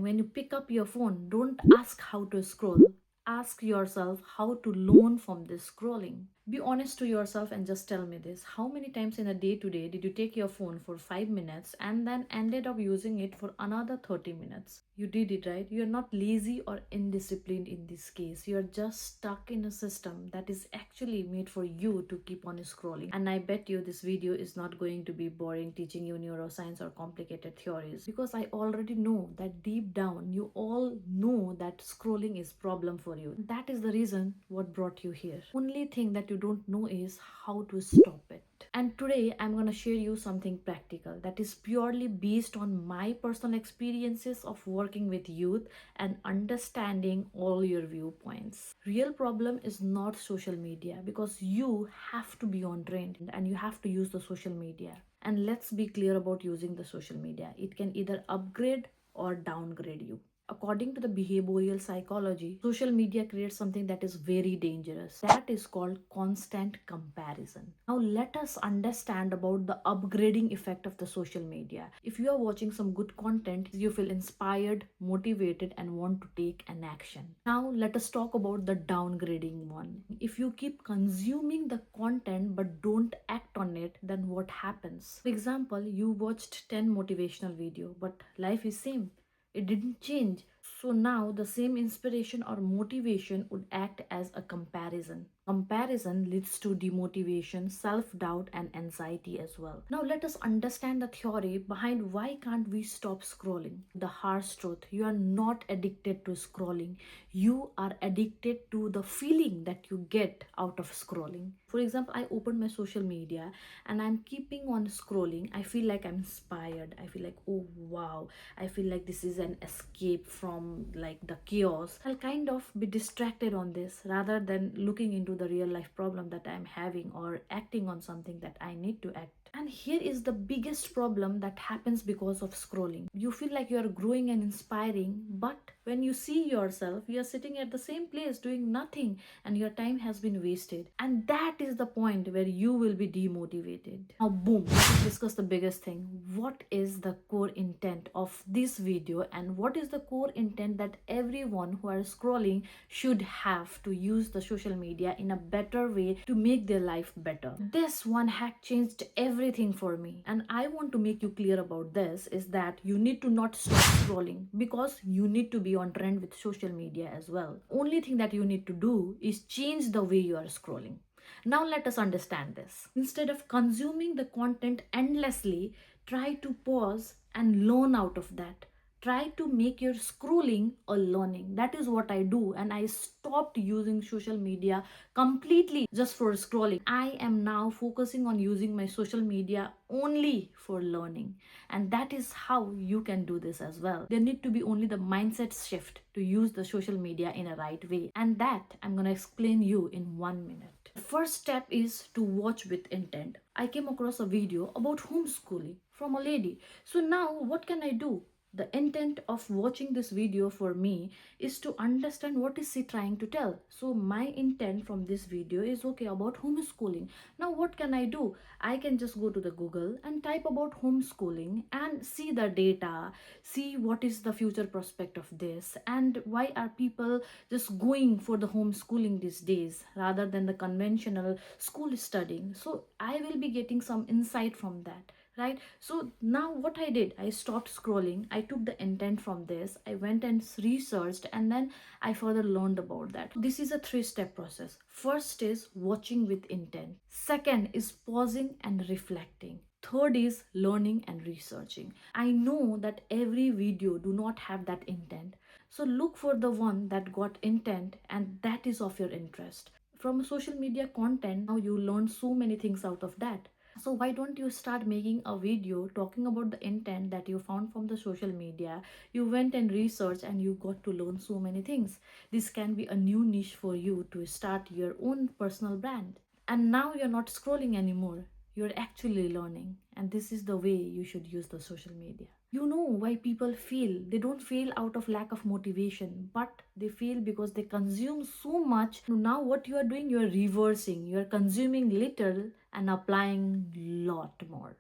when you pick up your phone, don't ask how to scroll. Ask yourself how to learn from this scrolling. Be honest to yourself and just tell me this. How many times in a day today did you take your phone for 5 minutes and then ended up using it for another 30 minutes? You did it, right? You're not lazy or indisciplined in this case. You're just stuck in a system that is actually made for you to keep on scrolling. And I bet you this video is not going to be boring teaching you neuroscience or complicated theories, because I already know that deep down you all know that scrolling is problem for you. That is the reason what brought you here. Only thing that you don't know is how to stop it. And today I'm going to share you something practical that is purely based on my personal experiences of working with youth and understanding all your viewpoints. Real problem is not social media, because you have to be on trend and you have to use the social media. And let's be clear about using the social media. It can either upgrade or downgrade you. According to the behavioral psychology, social media creates something that is very dangerous. That is called constant comparison. Now let us understand about the upgrading effect of the social media. If you are watching some good content, you feel inspired, motivated, and want to take an action. Now let us talk about the downgrading one. If you keep consuming the content but don't act on it, then what happens? For example, you watched 10 motivational video, but life is same. It didn't change. So now the same inspiration or motivation would act as a comparison. Comparison leads to demotivation, self-doubt, and anxiety as well. Now let us understand the theory behind why can't we stop scrolling. The harsh truth, you are not addicted to scrolling. You are addicted to the feeling that you get out of scrolling. For example, I opened my social media and I'm keeping on scrolling. I feel like I'm inspired. I feel like, oh wow, I feel like this is an escape from like the chaos. I'll kind of be distracted on this rather than looking into the real life problem that I'm having or acting on something that I need to act. And here is the biggest problem that happens because of scrolling. You feel like you are growing and inspiring, but when you see yourself, you are sitting at the same place doing nothing and your time has been wasted. And that is the point where you will be demotivated. Now, boom, let's discuss the biggest thing. What is the core intent of this video, and what is the core intent that everyone who are scrolling should have to use the social media in a better way to make their life better? This one hack changed everything for me, and I want to make you clear about this is that you need to not stop scrolling, because you need to be on trend with social media as well. Only thing that you need to do is change the way you are scrolling. Now let us understand this. Instead of consuming the content endlessly, try to pause and learn out of that. Try to make your scrolling a learning. That is what I do, and I stopped using social media completely just for scrolling. I am now focusing on using my social media only for learning, and that is how you can do this as well. There need to be only the mindset shift to use the social media in a right way, and that I'm going to explain you in 1 minute. The first step is to watch with intent. I came across a video about homeschooling from a lady. So now what can I do? The intent of watching this video for me is to understand what is she trying to tell. So my intent from this video is okay about homeschooling. Now what can I do? I can just go to the Google and type about homeschooling and see the data, see what is the future prospect of this, and why are people just going for the homeschooling these days rather than the conventional school studying. So I will be getting some insight from that, right? So now what I did, I stopped scrolling. I took the intent from this, I went and researched, and then I further learned about that. This is a 3-step process. First is watching with intent, second is pausing and reflecting, third is learning and researching. I know that every video do not have that intent, so look for the one that got intent and that is of your interest. From social media content, now you learn so many things out of that. So why don't you start making a video talking about the intent that you found from the social media? You went and researched and you got to learn so many things. This can be a new niche for you to start your own personal brand. And now you're not scrolling anymore. You're actually learning. And this is the way you should use the social media. You know why people fail. They don't fail out of lack of motivation, but they fail because they consume so much. Now what you are doing, you are reversing. You are consuming little and applying lot more.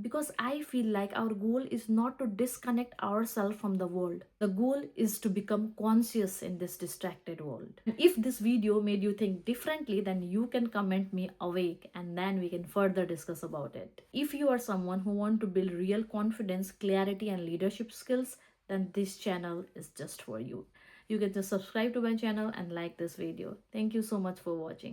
Because I feel like our goal is not to disconnect ourselves from the world. The goal is to become conscious in this distracted world. And if this video made you think differently, then you can comment me awake and then we can further discuss about it. If you are someone who want to build real confidence, clarity and leadership skills, then this channel is just for you. You can just subscribe to my channel and like this video. Thank you so much for watching.